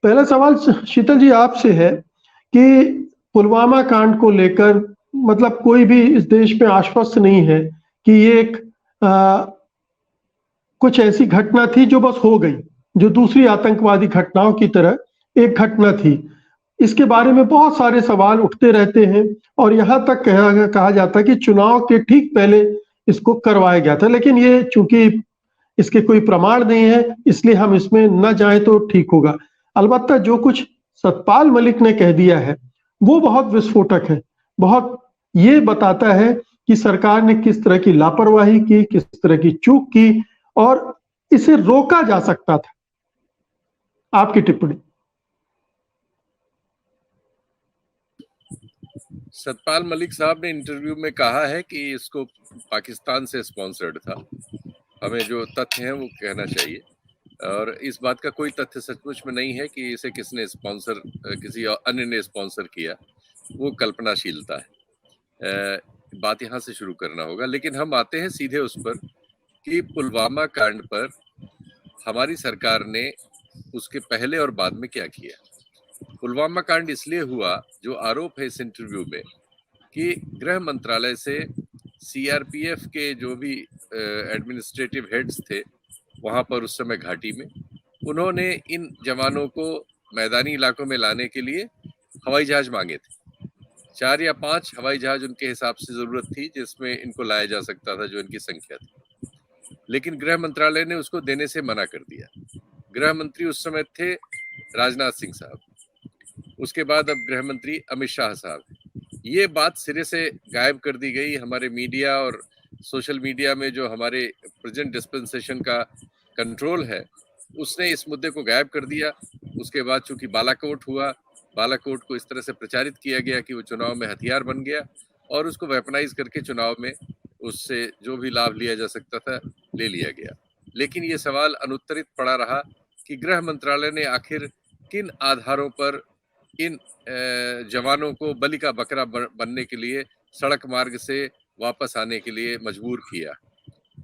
पहला सवाल शीतल जी आपसे है कि पुलवामा कांड को लेकर मतलब कोई भी इस देश में आश्वस्त नहीं है कि ये एक कुछ ऐसी घटना थी जो बस हो गई, जो दूसरी आतंकवादी घटनाओं की तरह एक घटना थी। इसके बारे में बहुत सारे सवाल उठते रहते हैं और यहाँ तक कहा जाता है कि चुनाव के ठीक पहले इसको करवाया गया था, लेकिन ये चूंकि इसके कोई प्रमाण नहीं है इसलिए हम इसमें न जाएं तो ठीक होगा। अलबत्ता जो कुछ सतपाल मलिक ने कह दिया है वो बहुत विस्फोटक है, बहुत ये बताता है कि सरकार ने किस तरह की लापरवाही की, किस तरह की चूक की और इसे रोका जा सकता था। आपकी टिप्पणी। सतपाल मलिक साहब ने इंटरव्यू में कहा है कि इसको पाकिस्तान से स्पॉन्सर्ड था। हमें जो तथ्य हैं वो कहना चाहिए, और इस बात का कोई तथ्य सचमुच में नहीं है कि इसे किसने स्पॉन्सर, किसी अन्य ने स्पॉन्सर किया। वो कल्पनाशीलता है। बात यहाँ से शुरू करना होगा। लेकिन हम आते हैं सीधे उस पर कि पुलवामा कांड पर हमारी सरकार ने उसके पहले और बाद में क्या किया। पुलवामा कांड इसलिए हुआ, जो आरोप है इस इंटरव्यू में, कि गृह मंत्रालय से सीआरपीएफ के जो भी एडमिनिस्ट्रेटिव हेड्स थे वहां पर उस समय घाटी में, उन्होंने इन जवानों को मैदानी इलाकों में लाने के लिए हवाई जहाज मांगे थे। 4 या 5 हवाई जहाज उनके हिसाब से जरूरत थी जिसमें इनको लाया जा सकता था, जो इनकी संख्या थी। लेकिन गृह मंत्रालय ने उसको देने से मना कर दिया। गृह मंत्री उस समय थे राजनाथ सिंह साहब, उसके बाद अब गृह मंत्री अमित शाह साहब। ये बात सिरे से गायब कर दी गई। हमारे मीडिया और सोशल मीडिया में जो हमारे प्रेजेंट डिस्पेंसेशन का कंट्रोल है उसने इस मुद्दे को गायब कर दिया। उसके बाद चूंकि बालाकोट हुआ, बालाकोट को इस तरह से प्रचारित किया गया कि वो चुनाव में हथियार बन गया और उसको वेपनाइज करके चुनाव में उससे जो भी लाभ लिया जा सकता था ले लिया गया। लेकिन ये सवाल अनुत्तरित पड़ा रहा कि गृह मंत्रालय ने आखिर किन आधारों पर इन जवानों को बलि का बकरा बनने के लिए सड़क मार्ग से वापस आने के लिए मजबूर किया।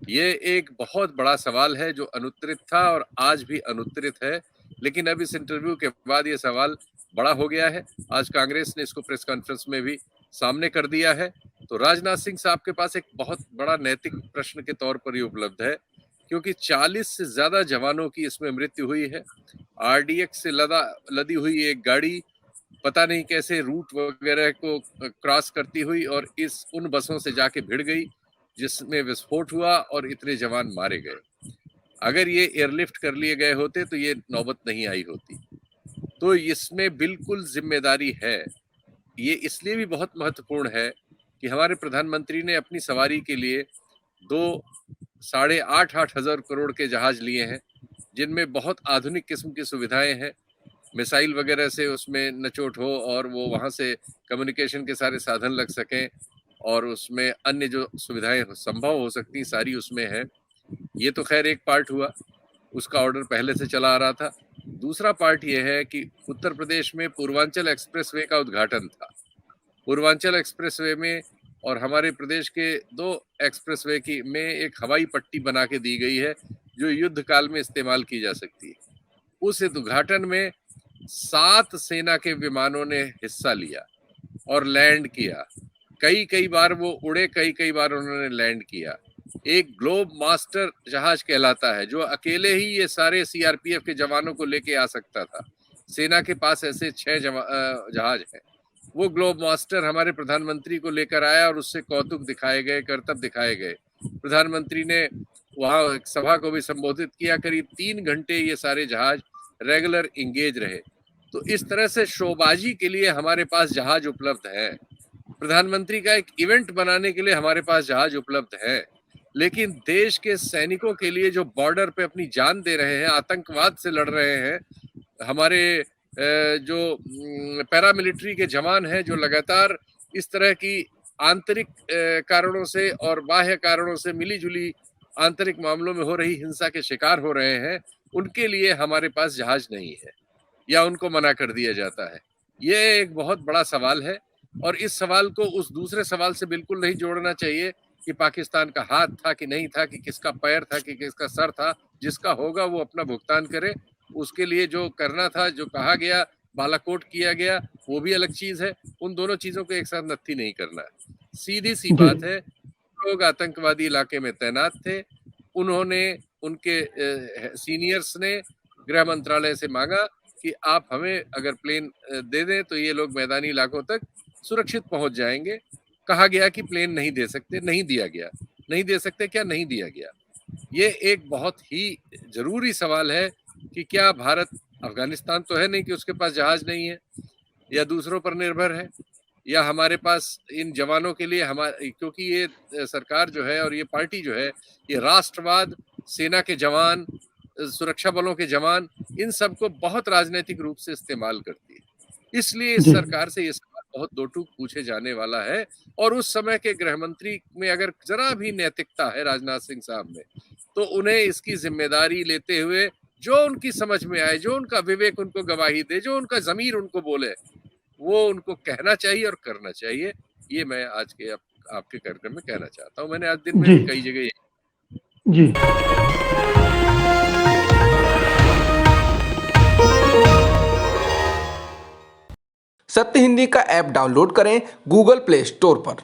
ये एक बहुत बड़ा सवाल है जो अनुत्तरित था और आज भी अनुत्तरित है। लेकिन अब इस इंटरव्यू के बाद ये सवाल बड़ा हो गया है। आज कांग्रेस ने इसको प्रेस कॉन्फ्रेंस में भी सामने कर दिया है। तो राजनाथ सिंह साहब के पास एक बहुत बड़ा नैतिक प्रश्न के तौर पर ये उपलब्ध है, क्योंकि 40 से ज्यादा जवानों की इसमें मृत्यु हुई है। आरडीएक्स से लदी हुई एक गाड़ी पता नहीं कैसे रूट वगैरह को क्रॉस करती हुई और इस उन बसों से जाके भिड़ गई जिसमें विस्फोट हुआ और इतने जवान मारे गए। अगर ये एयरलिफ्ट कर लिए गए होते तो ये नौबत नहीं आई होती। तो इसमें बिल्कुल जिम्मेदारी है। ये इसलिए भी बहुत महत्वपूर्ण है कि हमारे प्रधानमंत्री ने अपनी सवारी के लिए 8,500 हजार करोड़ के जहाज लिए हैं, जिनमें बहुत आधुनिक किस्म की सुविधाएं हैं। मिसाइल वगैरह से उसमें नचोट हो और वो वहां से कम्युनिकेशन के सारे साधन लग सकें और उसमें अन्य जो सुविधाएं संभव हो सकती सारी उसमें है। ये तो खैर एक पार्ट हुआ, उसका ऑर्डर पहले से चला आ रहा था। दूसरा पार्ट ये है कि उत्तर प्रदेश में पूर्वांचल एक्सप्रेसवे का उद्घाटन था। पूर्वांचल एक्सप्रेसवे में और हमारे प्रदेश के 2 एक्सप्रेसवे की में एक हवाई पट्टी बना के दी गई है जो युद्ध काल में इस्तेमाल की जा सकती है। उस उद्घाटन में 7 सेना के विमानों ने हिस्सा लिया और लैंड किया। कई बार वो उड़े, कई बार उन्होंने लैंड किया। एक ग्लोब मास्टर जहाज कहलाता है जो अकेले ही ये सारे सीआरपीएफ के जवानों को लेके आ सकता था। सेना के पास ऐसे 6 जहाज हैं। वो ग्लोब मास्टर हमारे प्रधानमंत्री को लेकर आया और उससे कौतुक दिखाए गए, करतब दिखाए गए। प्रधानमंत्री ने वहां सभा को भी संबोधित किया। करीब 3 घंटे ये सारे जहाज रेगुलर इंगेज रहे। तो इस तरह से शोबाजी के लिए हमारे पास जहाज उपलब्ध है। प्रधानमंत्री का एक इवेंट बनाने के लिए हमारे पास जहाज उपलब्ध है। लेकिन देश के सैनिकों के लिए जो बॉर्डर पे अपनी जान दे रहे हैं, आतंकवाद से लड़ रहे हैं, हमारे जो पैरामिलिट्री के जवान हैं जो लगातार इस तरह की आंतरिक कारणों से और बाह्य कारणों से मिली जुली आंतरिक मामलों में हो रही हिंसा के शिकार हो रहे हैं, उनके लिए हमारे पास जहाज नहीं है या उनको मना कर दिया जाता है। ये एक बहुत बड़ा सवाल है और इस सवाल को उस दूसरे सवाल से बिल्कुल नहीं जोड़ना चाहिए कि पाकिस्तान का हाथ था कि नहीं था, कि किसका पैर था कि किसका सर था। जिसका होगा वो अपना भुगतान करे उसके लिए जो करना था, जो कहा गया, बालाकोट किया गया, वो भी अलग चीज है। उन दोनों चीजों को एक साथ नत्थी नहीं करना है। सीधी सी जी बात है, लोग आतंकवादी इलाके में तैनात थे, उन्होंने, उनके सीनियर्स ने गृह मंत्रालय से मांगा कि आप हमें अगर प्लेन दे दें तो ये लोग मैदानी इलाकों तक सुरक्षित पहुंच जाएंगे। कहा गया कि प्लेन नहीं दे सकते, नहीं दिया गया। नहीं दे सकते क्या, नहीं दिया गया। ये एक बहुत ही जरूरी सवाल है कि क्या भारत, अफगानिस्तान तो है नहीं कि उसके पास जहाज नहीं है या दूसरों पर निर्भर है, या हमारे पास इन जवानों के लिए हमारे, क्योंकि ये सरकार जो है और ये पार्टी जो है, ये राष्ट्रवाद, सेना के जवान, सुरक्षा बलों के जवान, इन सबको बहुत राजनीतिक रूप से इस्तेमाल करती है। इसलिए इस जी सरकार से ये सवाल बहुत दो टूक पूछे जाने वाला है। और उस समय के गृह मंत्री में अगर जरा भी नैतिकता है राजनाथ सिंह साहब में, तो उन्हें इसकी जिम्मेदारी लेते हुए जो उनकी समझ में आए, जो उनका विवेक उनको गवाही दे, जो उनका जमीर उनको बोले, वो उनको कहना चाहिए और करना चाहिए। ये मैं आज के आपके कार्यक्रम में कहना चाहता हूँ। मैंने आज दिन में जी भी कई जगह जी सत्य हिंदी का ऐप डाउनलोड करें गूगल प्ले स्टोर पर।